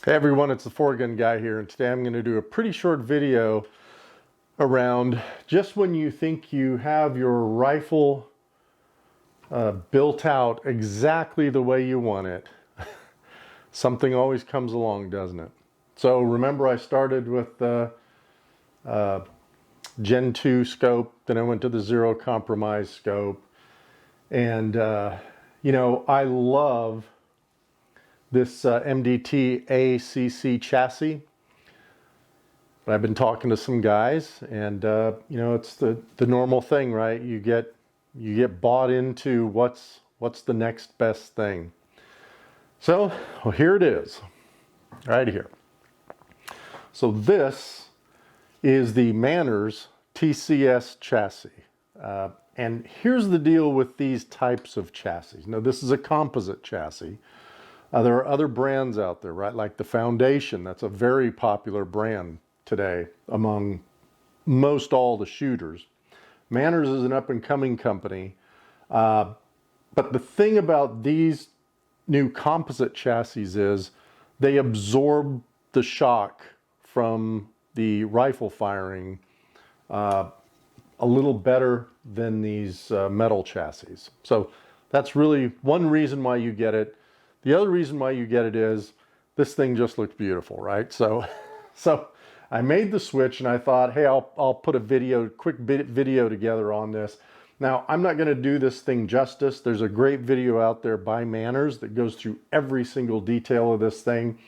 Hey everyone, it's the 4-Gun Guy here, and today I'm going to do a pretty short video around just when you think you have your rifle built out exactly the way you want it, something always comes along, doesn't it? So remember, I started with the Gen 2 scope, then I went to the Zero Compromise scope, and you know, I love this MDT ACC chassis. But I've been talking to some guys, and you know, it's the normal thing, right? You get bought into what's the next best thing. So, well, here it is, right here. So this is the Manners TCS chassis. And here's the deal with these types of chassis. Now, this is a composite chassis. There are other brands out there, right? Like the Foundation, that's a very popular brand today among most all the shooters. Manners is an up-and-coming company. But the thing about these new composite chassis is they absorb the shock from the rifle firing a little better than these metal chassis. So that's really one reason why you get it. The other reason why you get it is this thing just looks beautiful, right? So I made the switch and I thought, hey, I'll put a quick video together on this. Now, I'm not going to do this thing justice. There's a great video out there by Manners that goes through every single detail of this thing.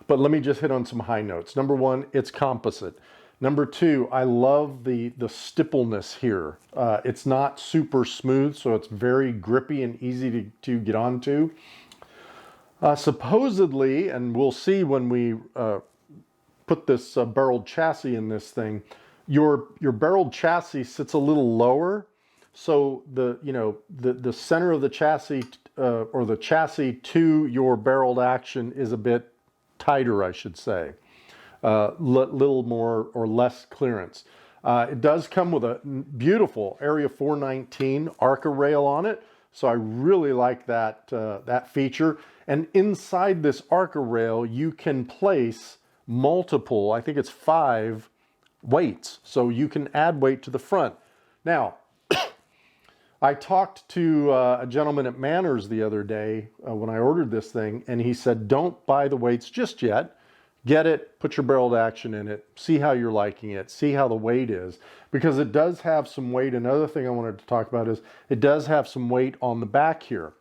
But let me just hit on some high notes. Number one, it's composite. Number two, I love the stippleness here. It's not super smooth, so it's very grippy and easy to get onto. Supposedly, and we'll see when we put this barreled chassis in this thing, your barreled chassis sits a little lower, so the center of the chassis or the chassis to your barreled action is a bit tighter, I should say, little more or less clearance. It does come with a beautiful Area 419 ARCA rail on it. So I really like that, that feature. And inside this ARCA rail, you can place multiple, I think it's 5 weights. So you can add weight to the front. Now, I talked to a gentleman at Manners the other day when I ordered this thing, and he said, don't buy the weights just yet. Get it, put your barreled action in it, see how you're liking it, see how the weight is, because it does have some weight. Another thing I wanted to talk about is it does have some weight on the back here.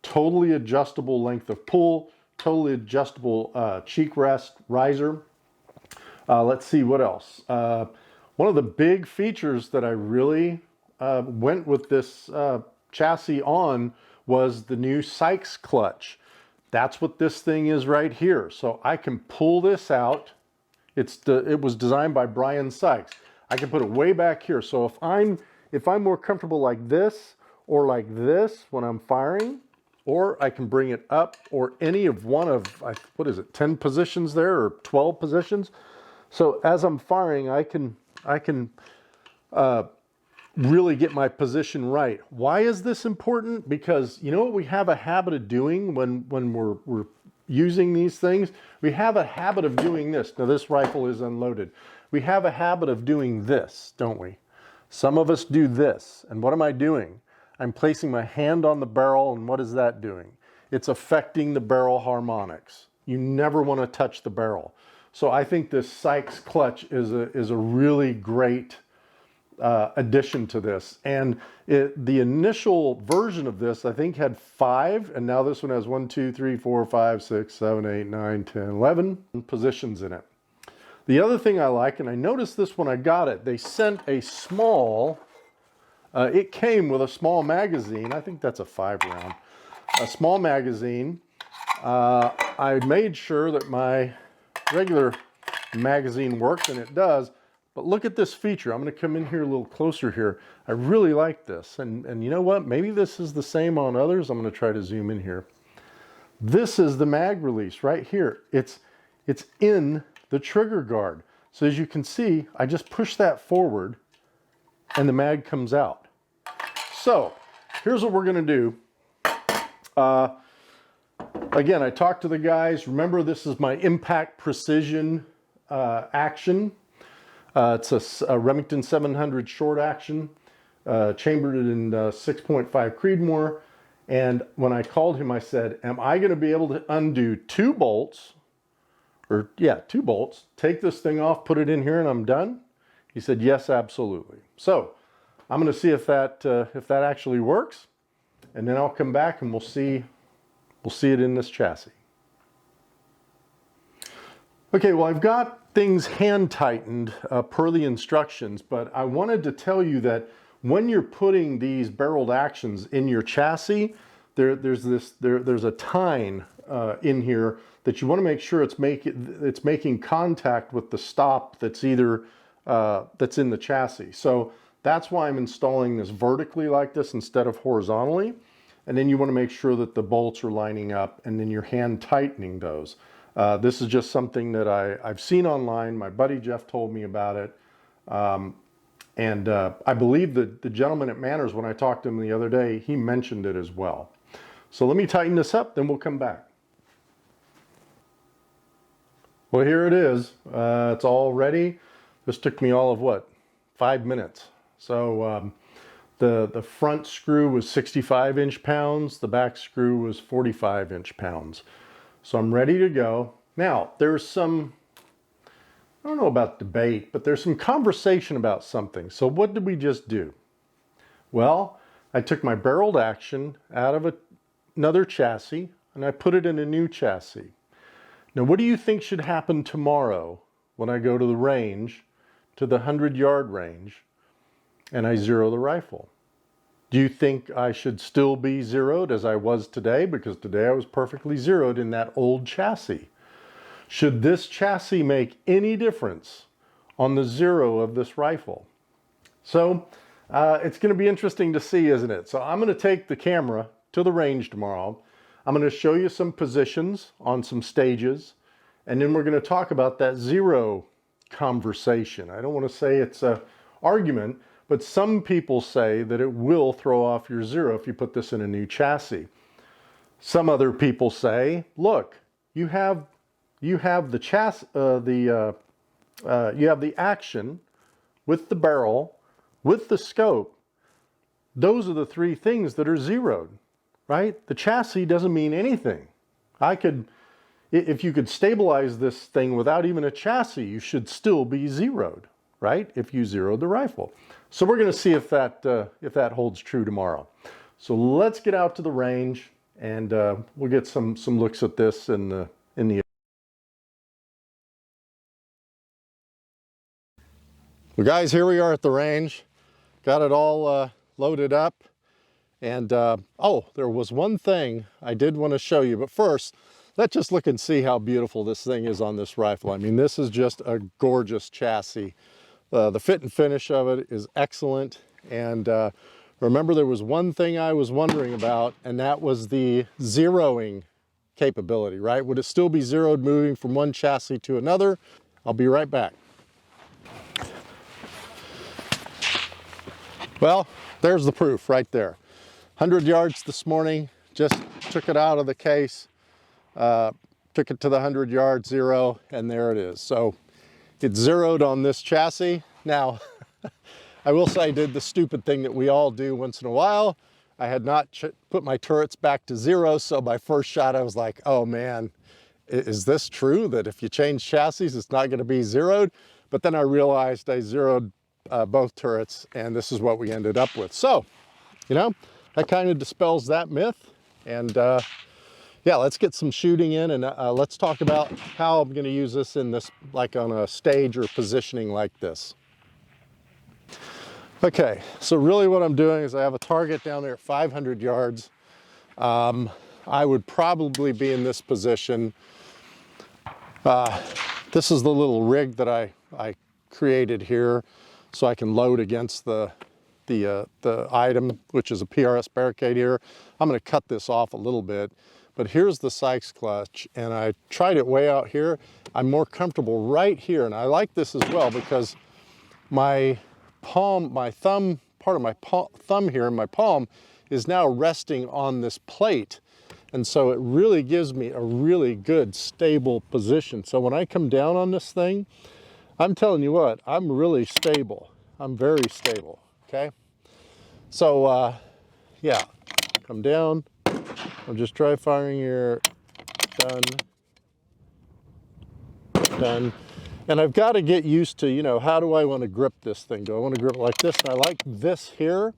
Totally adjustable length of pull, totally adjustable cheek rest riser. Let's see what else. One of the big features that I really went with this chassis on was the new Sykes clutch. That's what this thing is right here. So I can pull this out. It was designed by Brian Sykes. I can put it way back here. So if I'm more comfortable like this or like this when I'm firing, or I can bring it up, or any of one of, what is it, 10 positions there or 12 positions. So as I'm firing, I can really get my position right. Why is this important? Because you know what we have a habit of doing when we're using these things? We have a habit of doing this. Now this rifle is unloaded. We have a habit of doing this, don't we? Some of us do this. And what am I doing? I'm placing my hand on the barrel, and what is that doing? It's affecting the barrel harmonics. You never want to touch the barrel. So I think this Sykes clutch is a really great addition to this. And the initial version of this, I think, had 5, and now this one has 1, 2, 3, 4, 5, 6, 7, 8, 9, 10, 11 positions in it. The other thing I like, and I noticed this when I got it, they sent a small, it came with a small magazine. I think that's a 5-round, a small magazine. I made sure that my regular magazine worked, and it does. But look at this feature. I'm going to come in here a little closer here. I really like this. And you know what? Maybe this is the same on others. I'm going to try to zoom in here. This is the mag release right here. It's in the trigger guard. So as you can see, I just push that forward and the mag comes out. So here's what we're going to do. Again, I talked to the guys. Remember, this is my impact precision action. It's a Remington 700 short action, chambered it in 6.5 Creedmoor. And when I called him, I said, am I going to be able to undo 2 bolts? Or yeah, 2 bolts, take this thing off, put it in here, and I'm done? He said, yes, absolutely. So I'm going to see if that actually works, and then I'll come back and we'll see it in this chassis. Okay, well, I've got things hand tightened per the instructions, but I wanted to tell you that when you're putting these barreled actions in your chassis, there's a tine in here that you want to make sure it's making contact with the stop that's either that's in the chassis. So that's why I'm installing this vertically like this instead of horizontally. And then you want to make sure that the bolts are lining up, and then you're hand tightening those. This is just something that I've seen online. My buddy Jeff told me about it. And I believe that the gentleman at Manners, when I talked to him the other day, he mentioned it as well. So let me tighten this up, then we'll come back. Well, here it is. It's all ready. This took me all of what, 5 minutes. So the front screw was 65 inch-pounds. The back screw was 45 inch-pounds. So I'm ready to go. Now, there's some, I don't know about debate, but there's some conversation about something. So what did we just do? Well, I took my barreled action out of another chassis and I put it in a new chassis. Now, what do you think should happen tomorrow when I go to the range, to the 100-yard range, and I zero the rifle? Do you think I should still be zeroed as I was today? Because today I was perfectly zeroed in that old chassis. Should this chassis make any difference on the zero of this rifle? So it's going to be interesting to see, isn't it? So I'm going to take the camera to the range tomorrow. I'm going to show you some positions on some stages, and then we're going to talk about that zero conversation. I don't want to say it's an argument, but some people say that it will throw off your zero if you put this in a new chassis. Some other people say, look, you have the action with the barrel, with the scope. Those are the 3 things that are zeroed, right? The chassis doesn't mean anything. If you could stabilize this thing without even a chassis, you should still be zeroed, right? If you zeroed the rifle. So we're going to see if that holds true tomorrow. So let's get out to the range, and we'll get some looks at this in the. Well, guys, here we are at the range. Got it all loaded up. And, oh, there was one thing I did want to show you. But first, let's just look and see how beautiful this thing is on this rifle. I mean, this is just a gorgeous chassis. The fit and finish of it is excellent. And remember, there was one thing I was wondering about, and that was the zeroing capability, right? Would it still be zeroed moving from one chassis to another? I'll be right back. Well, there's the proof right there. 100 yards this morning, just took it out of the case, took it to the 100-yard zero, and there it is. So it's zeroed on this chassis. Now, I will say I did the stupid thing that we all do once in a while. I had not put my turrets back to 0, so my first shot I was like, oh man, is this true that if you change chassis, it's not going to be zeroed? But then I realized I zeroed both turrets, and this is what we ended up with. So, you know, that kind of dispels that myth. And yeah, let's get some shooting in, and let's talk about how I'm going to use this in this, like on a stage or positioning like this. Okay, so really what I'm doing is I have a target down there at 500 yards. I would probably be in this position. This is the little rig that I created here, so I can load against the item, which is a PRS barricade here. I'm going to cut this off a little bit, but here's the Sykes clutch, and I tried it way out here. I'm more comfortable right here, and I like this as well because my palm, my thumb, part of my thumb here in my palm is now resting on this plate, And so it really gives me a really good stable position. So when I come down on this thing, I'm telling you what, I'm really stable. I'm very stable, okay? So yeah, come down. I'm just dry firing here. Done. Done. And I've got to get used to, you know, how do I want to grip this thing? Do I want to grip it like this? And I like this here,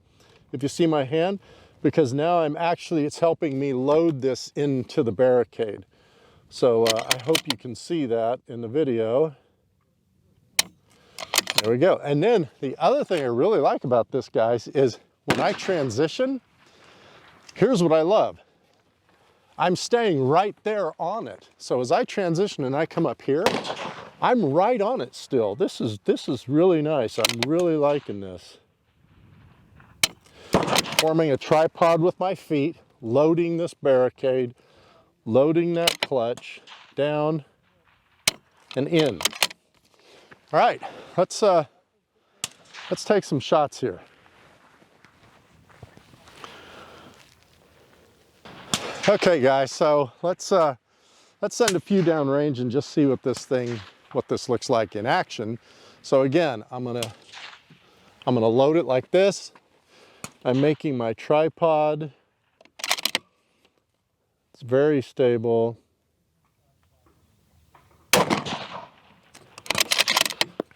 if you see my hand, because now it's helping me load this into the barricade. So I hope you can see that in the video. There we go. And then the other thing I really like about this, guys, is when I transition, here's what I love. I'm staying right there on it. So as I transition and I come up here, I'm right on it still. This is really nice. I'm really liking this. Forming a tripod with my feet, loading this barricade, loading that clutch, down and in. All right, let's take some shots here. Okay, guys, so let's send a few downrange and just see what this looks like in action. So again, I'm gonna load it like this. I'm making my tripod. It's very stable.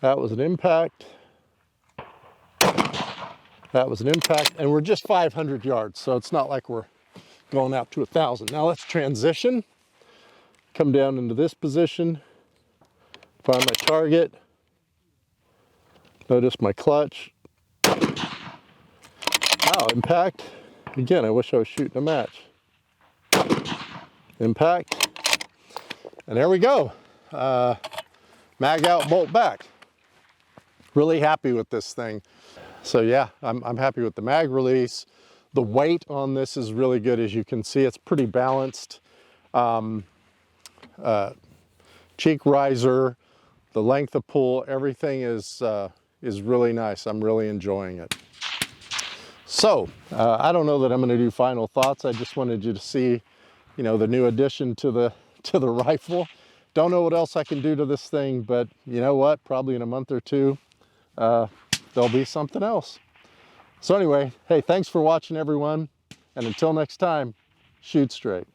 That was an impact. That was an impact, and we're just 500 yards, so it's not like we're going out to 1,000. Now let's transition. Come down into this position. Find my target. Notice my clutch. Wow, impact. Again, I wish I was shooting a match. Impact. And there we go. Mag out, bolt back. Really happy with this thing. So yeah, I'm happy with the mag release. The weight on this is really good. As you can see, it's pretty balanced. Cheek riser, the length of pull, everything is really nice. I'm really enjoying it. So I don't know that I'm going to do final thoughts. I just wanted you to see, you know, the new addition to the rifle. Don't know what else I can do to this thing, but you know what? Probably in a month or two, there'll be something else. So anyway, hey, thanks for watching, everyone. And until next time, shoot straight.